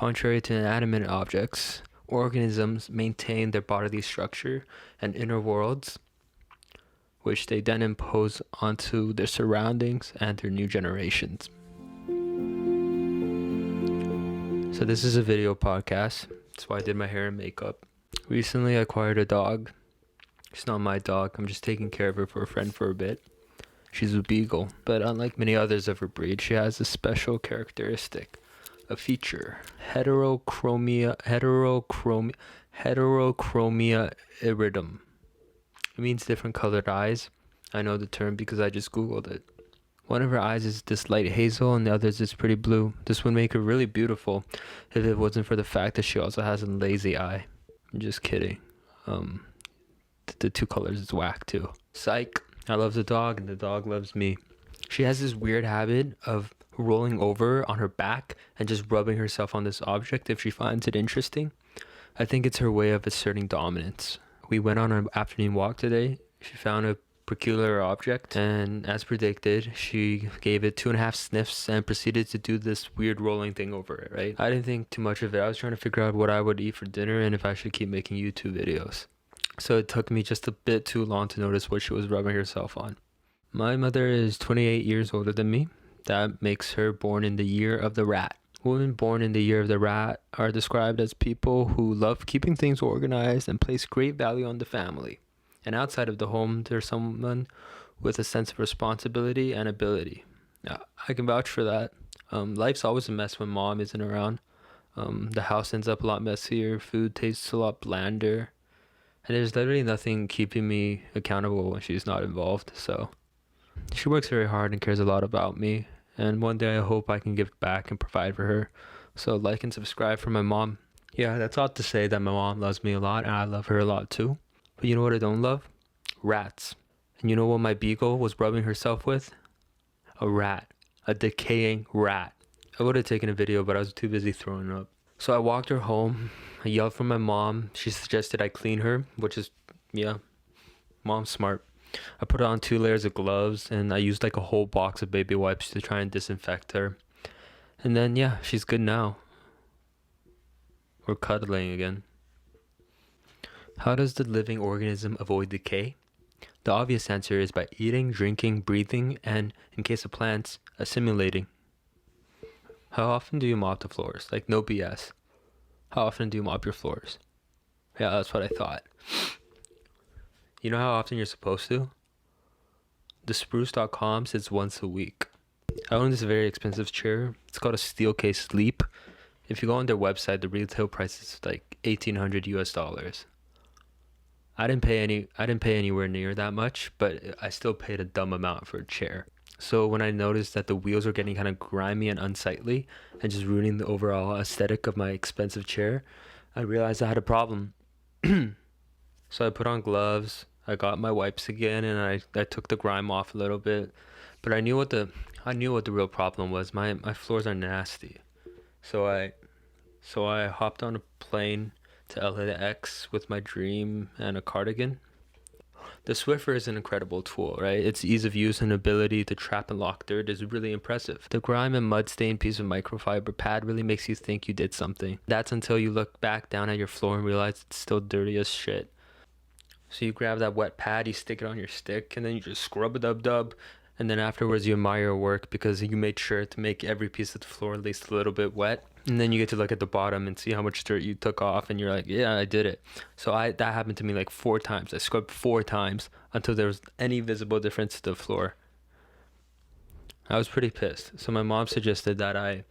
Contrary to inanimate objects, organisms maintain their bodily structure and inner worlds, which they then impose onto their surroundings and their new generations. So this is a video podcast. That's why I did my hair and makeup. Recently I acquired a dog. It's not my dog. I'm just taking care of her for a friend for a bit. She's a beagle, but unlike many others of her breed, she has a special characteristic, a feature, heterochromia iridum. It means different colored eyes. I know the term because I just googled it. One of her eyes is this light hazel and the other is this pretty blue. This would make her really beautiful if it wasn't for the fact that she also has a lazy eye. I'm just kidding. The two colors is whack too. Psych. I love the dog and the dog loves me. She has this weird habit of rolling over on her back and just rubbing herself on this object if she finds it interesting. I think it's her way of asserting dominance. We went on an afternoon walk today. She found a peculiar object, and as predicted, she gave it 2.5 sniffs and proceeded to do this weird rolling thing over it, right? I didn't think too much of it. I was trying to figure out what I would eat for dinner and if I should keep making YouTube videos. So it took me just a bit too long to notice what she was rubbing herself on. My mother is 28 years older than me. That makes her born in the year of the rat. Women born in the year of the rat are described as people who love keeping things organized and place great value on the family. And outside of the home, there's someone with a sense of responsibility and ability. I can vouch for that. Life's always a mess when mom isn't around. The house ends up a lot messier, food tastes a lot blander, and there's literally nothing keeping me accountable when she's not involved. So she works very hard and cares a lot about me, and one day I hope I can give back and provide for her. So like and subscribe for my mom. Yeah, that's all to say that my mom loves me a lot and I love her a lot too. But you know what I don't love? Rats. And you know what my beagle was rubbing herself with? A rat. A decaying rat. I would have taken a video, but I was too busy throwing up. So I walked her home. I yelled for my mom. She suggested I clean her, which is, yeah, mom's smart. I put on 2 layers of gloves and I used like a whole box of baby wipes to try and disinfect her. And then, yeah, she's good now. We're cuddling again. How does the living organism avoid decay? The obvious answer is by eating, drinking, breathing, and, in case of plants, assimilating. How often do you mop the floors? Like, no BS. How often do you mop your floors? Yeah, that's what I thought. You know how often you're supposed to? TheSpruce.com says once a week. I own this very expensive chair. It's called a Steelcase Leap. If you go on their website, the retail price is like $1,800 US. I didn't pay anywhere near that much, but I still paid a dumb amount for a chair. So when I noticed that the wheels were getting kind of grimy and unsightly and just ruining the overall aesthetic of my expensive chair, I realized I had a problem. So I put on gloves, I got my wipes again, and I took the grime off a little bit. But I knew what the real problem was. My floors are nasty. So I hopped on a plane to LAX with my dream and a cardigan. The Swiffer is an incredible tool, right? Its ease of use and ability to trap and lock dirt is really impressive. The grime and mud stained piece of microfiber pad really makes you think you did something. That's until you look back down at your floor and realize it's still dirty as shit. So you grab that wet pad, you stick it on your stick, and then you just scrub a dub, and then afterwards you admire your work because you made sure to make every piece of the floor at least a little bit wet. And then you get to look at the bottom and see how much dirt you took off, and you're like, yeah, I did it. So that happened to me like 4 times. I scrubbed 4 times until there was any visible difference to the floor. I was pretty pissed. So my mom suggested that I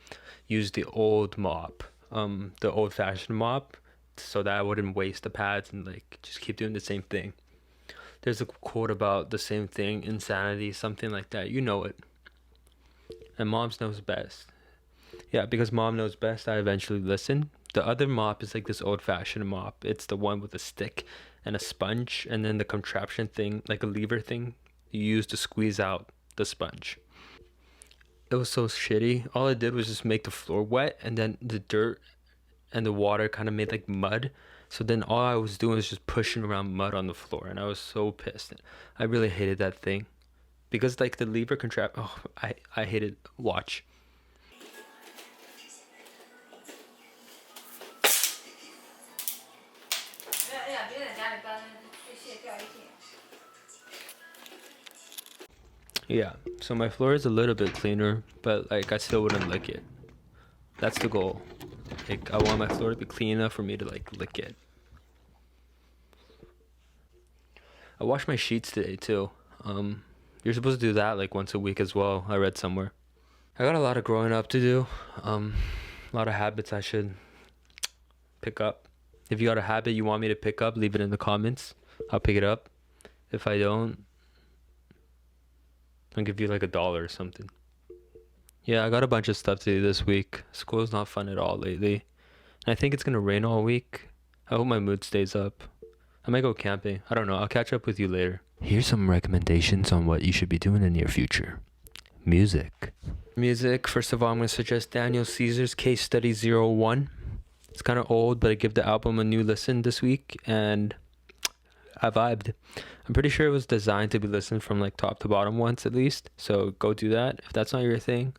use the old mop, the old-fashioned mop, so that I wouldn't waste the pads and like just keep doing the same thing. There's a quote about the same thing, insanity, something like that. You know it. And moms knows best. Yeah, because mom knows best, I eventually listened. The other mop is like this old-fashioned mop. It's the one with a stick and a sponge, and then the contraption thing, like a lever thing, you use to squeeze out the sponge. It was so shitty. All it did was just make the floor wet, and then the dirt and the water kind of made like mud. So then all I was doing was just pushing around mud on the floor, and I was so pissed. I really hated that thing because like the lever I hated. Watch. Yeah, so my floor is a little bit cleaner, but like I still wouldn't lick it. That's the goal. Like I want my floor to be clean enough for me to like lick it. I washed my sheets today too. You're supposed to do that like once a week as well. I read somewhere. I got a lot of growing up to do. A lot of habits I should pick up. If you got a habit you want me to pick up, leave it in the comments. I'll pick it up. If I don't, I'll give you like $1 or something. Yeah, I got a bunch of stuff to do this week. School's not fun at all lately. And I think it's gonna rain all week. I hope my mood stays up. I might go camping. I don't know. I'll catch up with you later. Here's some recommendations on what you should be doing in the near future. Music. First of all, I'm going to suggest Daniel Caesar's Case Study 01. It's kind of old, but I give the album a new listen this week, and I vibed. I'm pretty sure it was designed to be listened from like top to bottom once at least, so go do that if that's not your thing.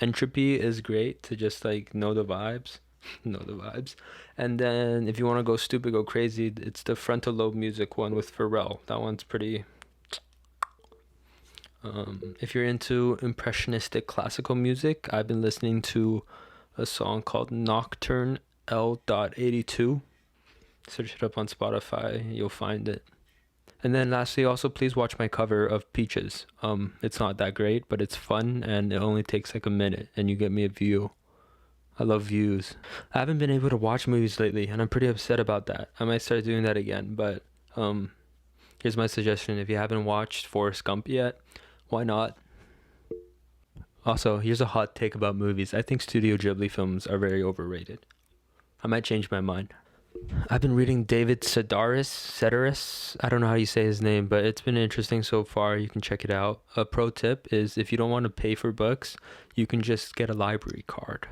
Entropy is great to just like know the vibes. And then if you want to go stupid, go crazy, it's the Frontal Lobe Music one with Pharrell. That one's pretty... if you're into impressionistic classical music, I've been listening to a song called Nocturne L.82. Search it up on Spotify, you'll find it. And then lastly, also please watch my cover of Peaches. It's not that great, but it's fun, and it only takes like a minute, and you get me a view. I love views. I haven't been able to watch movies lately, and I'm pretty upset about that. I might start doing that again, but here's my suggestion. If you haven't watched Forrest Gump yet, why not? Also, here's a hot take about movies. I think Studio Ghibli films are very overrated. I might change my mind. I've been reading David Sedaris. I don't know how you say his name, but it's been interesting so far. You can check it out. A pro tip is if you don't want to pay for books, you can just get a library card.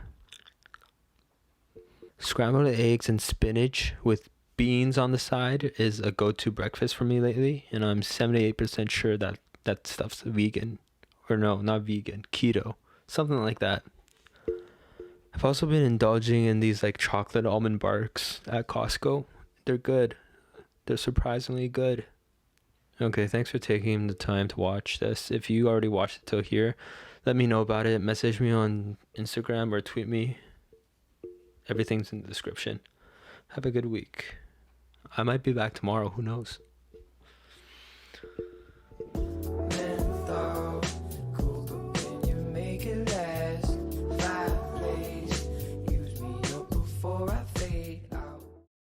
Scrambled eggs and spinach with beans on the side is a go-to breakfast for me lately, and I'm 78% sure that that stuff's vegan. Or no, not vegan, keto. Something like that. I've also been indulging in these like chocolate almond barks at Costco. They're good. They're surprisingly good. Okay, thanks for taking the time to watch this. If you already watched it till here, let me know about it. Message me on Instagram or tweet me. Everything's in the description. Have a good week. I might be back tomorrow. Who knows? Before I